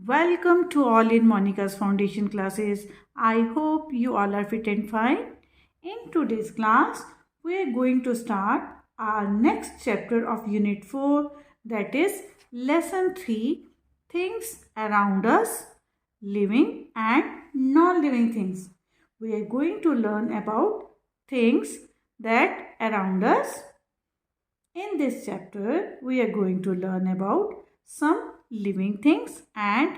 Welcome to all in Monica's Foundation classes. I hope you all are fit and fine. In today's class, we are going to start our next chapter of Unit 4, that is Lesson 3, Things Around Us, Living and Non-Living Things. We are going to learn about things that around us. In this chapter, we are going to learn about some living things and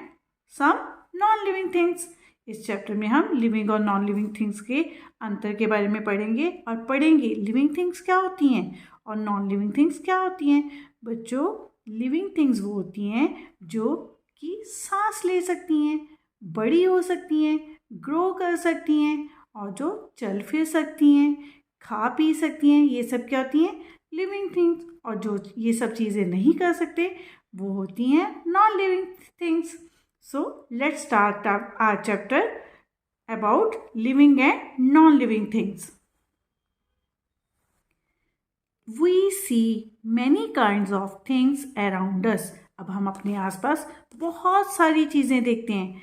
some non-living things. इस chapter में हम living और non living things के अंतर के बारे में पढ़ेंगे और पढ़ेंगे लिविंग थिंग्स क्या होती हैं और नॉन लिविंग थिंग्स क्या होती हैं। बच्चों, लिविंग थिंग्स वो होती हैं जो कि सांस ले सकती हैं, बड़ी हो सकती हैं, ग्रो कर सकती हैं और जो चल फिर सकती हैं, खा पी सकती हैं। ये सब क्या होती हैं? Living things. और जो ये सब चीज़ें नहीं कर सकते वो होती हैं non living things. So let's start our chapter about living and non living things. We see many kinds of things around us. अब हम अपने आसपास बहुत सारी चीज़ें देखते हैं।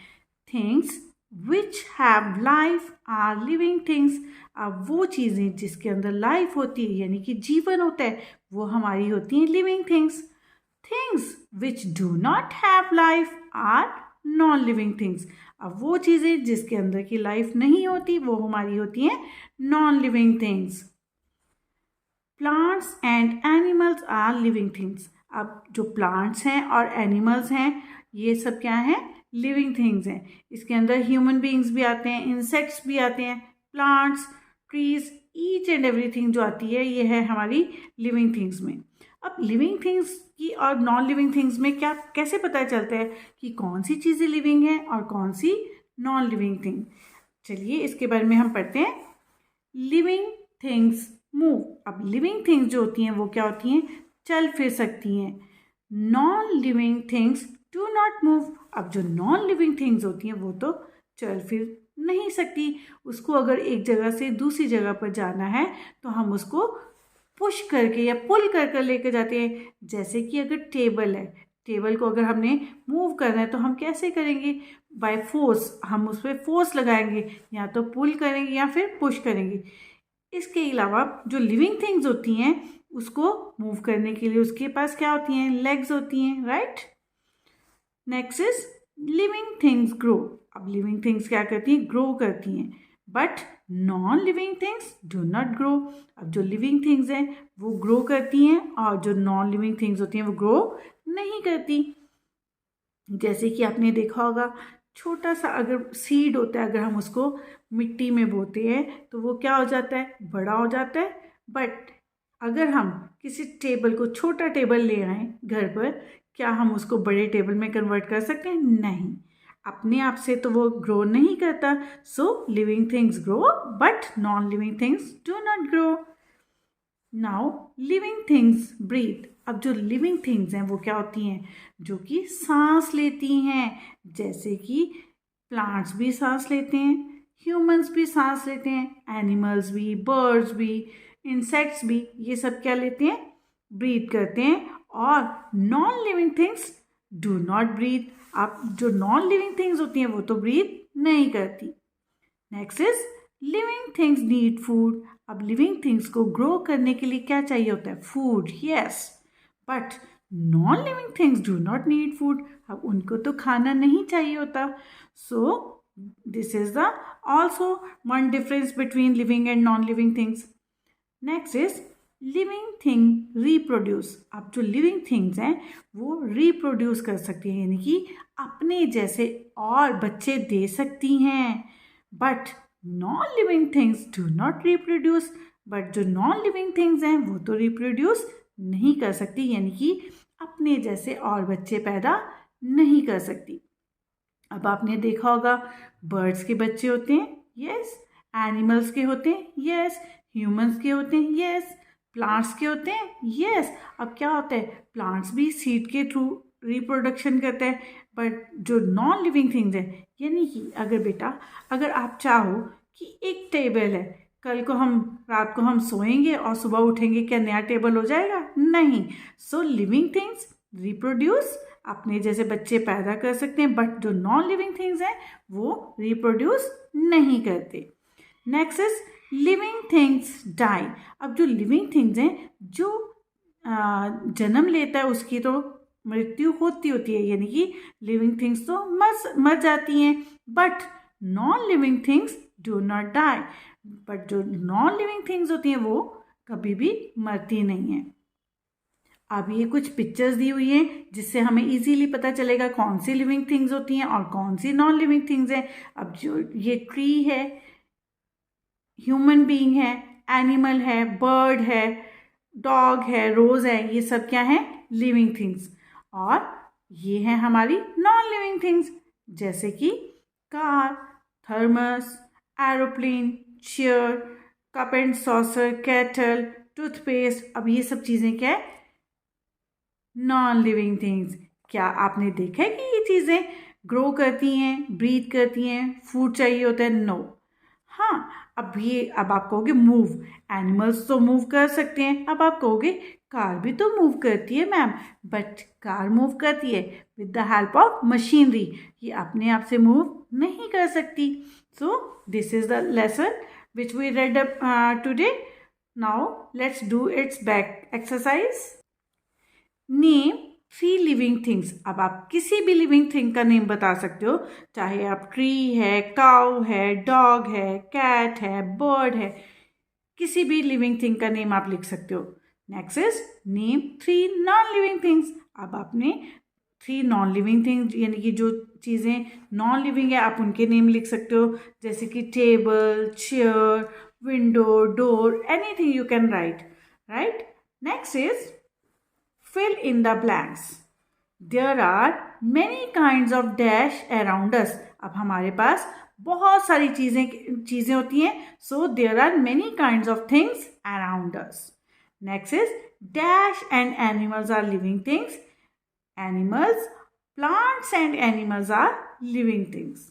Things which have life are living things. अब वो चीज़ें जिसके अंदर लाइफ होती है यानी कि जीवन होता है वो हमारी होती हैं living things. Things which do not have life are non living things. अब वो चीज़ें जिसके अंदर की लाइफ नहीं होती वो हमारी होती हैं non living things. Plants and animals are living things. अब जो प्लांट्स हैं और एनिमल्स हैं ये सब क्या हैं? लिविंग थिंग्स हैं। इसके अंदर ह्यूमन बीइंग्स भी आते हैं, इंसेक्ट्स भी आते हैं, plants, trees, each and everything जो आती है ये है हमारी लिविंग थिंग्स में। अब लिविंग थिंग्स की और नॉन लिविंग थिंग्स में क्या कैसे पता चलता है कि कौन सी चीज़ें लिविंग हैं और कौन सी नॉन लिविंग थिंग? चलिए इसके बारे में हम पढ़ते हैं। Living things move. अब लिविंग थिंग्स जो होती हैं वो क्या होती हैं? चल फिर सकती हैं। Non living things do not move. अब जो नॉन लिविंग थिंग्स होती हैं वो तो चल फिर नहीं सकती। उसको अगर एक जगह से दूसरी जगह पर जाना है तो हम उसको पुश करके या पुल कर कर लेकर जाते हैं। जैसे कि अगर टेबल है, टेबल को अगर हमने मूव करना है तो हम कैसे करेंगे? By force. हम उस पर फोर्स लगाएंगे, या तो पुल करेंगे या फिर पुश करेंगे। इसके अलावा जो लिविंग थिंग्स होती हैं उसको मूव करने के लिए उसके पास क्या होती हैं? लेग्स होती हैं, right. Next is living things grow. अब लिविंग थिंग्स क्या करती हैं? ग्रो करती हैं। But non living things do not grow. अब जो लिविंग थिंग्स हैं वो ग्रो करती हैं और जो नॉन लिविंग थिंग्स होती हैं वो ग्रो नहीं करती। जैसे कि आपने देखा होगा छोटा सा अगर सीड होता है, अगर हम उसको मिट्टी में बोते हैं तो वो क्या हो जाता है? बड़ा हो जाता है। बट अगर हम किसी टेबल को, छोटा टेबल ले आए घर पर, क्या हम उसको बड़े टेबल में कन्वर्ट कर सकते हैं? नहीं, अपने आप से तो वो ग्रो नहीं करता। So living things grow but non living things do not grow. Now living things breathe. अब जो लिविंग थिंग्स हैं वो क्या होती हैं? जो कि सांस लेती हैं। जैसे कि प्लांट्स भी सांस लेते हैं, ह्यूमंस भी सांस लेते हैं, एनिमल्स भी, बर्ड्स भी, इंसेक्ट्स भी, ये सब क्या लेते हैं? ब्रीथ करते हैं। और non living things do not breathe. अब जो नॉन लिविंग थिंग्स होती हैं वो तो ब्रीथ नहीं करती। Next is living things need food. अब लिविंग थिंग्स को ग्रो करने के लिए क्या चाहिए होता है? Food, yes. But non living things do not need food. अब उनको तो खाना नहीं चाहिए होता। सो this is the also one difference between living and non living things. Next is living thing reproduce. अब जो लिविंग थिंग्स हैं वो रिप्रोड्यूस कर सकती हैं यानी कि अपने जैसे और बच्चे दे सकती हैं। But non living things do not reproduce. But जो नॉन लिविंग थिंग्स हैं वो तो रिप्रोड्यूस नहीं कर सकती यानी कि अपने जैसे और बच्चे पैदा नहीं कर सकती। अब आपने देखा होगा बर्ड्स के बच्चे होते हैं, यस। एनिमल्स के होते हैं, यस। ह्यूमंस के होते हैं, यस। प्लांट्स के होते हैं, यस। अब क्या होता है? प्लांट्स भी सीड के थ्रू रिप्रोडक्शन करते हैं। बट जो नॉन लिविंग थिंग्स है यानी कि अगर आप चाहो कि एक टेबल है, कल को हम रात को हम सोएंगे और सुबह उठेंगे, क्या नया टेबल हो जाएगा? नहीं। सो लिविंग थिंग्स रिप्रोड्यूस, अपने जैसे बच्चे पैदा कर सकते हैं, बट जो नॉन लिविंग थिंग्स हैं वो रिप्रोड्यूस नहीं करते। Next is living things die. अब जो लिविंग थिंग्स हैं, जो जन्म लेता है उसकी तो मृत्यु होती है, यानी कि लिविंग थिंग्स तो मर जाती हैं, but non living things do not die. But जो नॉन लिविंग थिंग्स होती हैं वो कभी भी मरती नहीं हैं। अब ये कुछ पिक्चर्स दी हुई हैं जिससे हमें इजीली पता चलेगा कौन सी लिविंग थिंग्स होती हैं और कौन सी नॉन लिविंग थिंग्स हैं। अब जो ये ट्री है, ह्यूमन बीइंग है, एनिमल है, बर्ड है, डॉग है, रोज है, ये सब क्या है? Living things. और ये है हमारी नॉन लिविंग थिंग्स, जैसे कि car, thermos, aeroplane, chair, cup and saucer, kettle, toothpaste. अब ये सब चीज़ें क्या है? Non living things. क्या आपने देखा है कि ये चीज़ें ग्रो करती हैं, ब्रीथ करती हैं, फूड चाहिए होता है? नो। हाँ, अब आप कहोगे मूव, एनिमल्स तो मूव कर सकते हैं। अब आप कहोगे कार भी तो मूव करती है मैम, बट कार मूव करती है with the help of machinery, ये अपने आप से मूव नहीं कर सकती। So this is the lesson which we read today. Now let's do its back exercise. Name 3 living things. अब आप किसी भी लिविंग थिंग का नेम बता सकते हो, चाहे आप ट्री है, काउ है, डॉग है, कैट है, बर्ड है, किसी भी लिविंग थिंग का नेम आप लिख सकते हो। Next is name 3 non living things. अब आपने 3 नॉन लिविंग थिंग्स, यानी कि जो चीज़ें नॉन लिविंग है आप उनके नेम लिख सकते हो, जैसे कि table, chair, window, door, anything you can write. Next is fill in the blanks. There are many kinds of dash around us. अब हमारे पास बहुत सारी चीज़ें होती हैं, so there are many kinds of things around us. Next is dash and animals are living things. Animals, plants and animals are living things.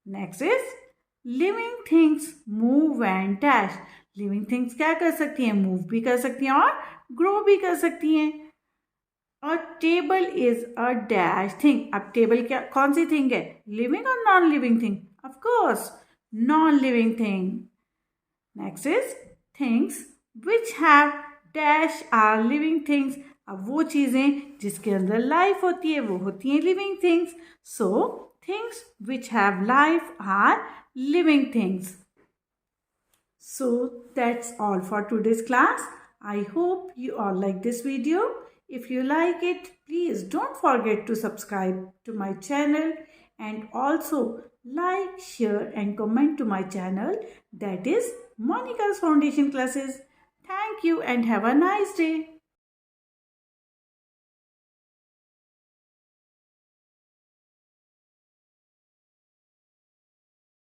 Next is living things move and dash. Living things क्या कर सकती हैं? Move भी कर सकती हैं और grow भी कर सकती हैं। और table is a dash thing. अब टेबल क्या कौन सी थिंग है? लिविंग और non living thing? Of course non living thing. Next is things which have dash are living things. अब वो चीजें जिसके अंदर लाइफ होती है वो होती हैं living things. So things which have life are living things. So that's all for today's class. I hope you all like this video. If you like it, please don't forget to subscribe to my channel and also like, share and comment to my channel, that is Monica's Foundation Classes. Thank you and have a nice day.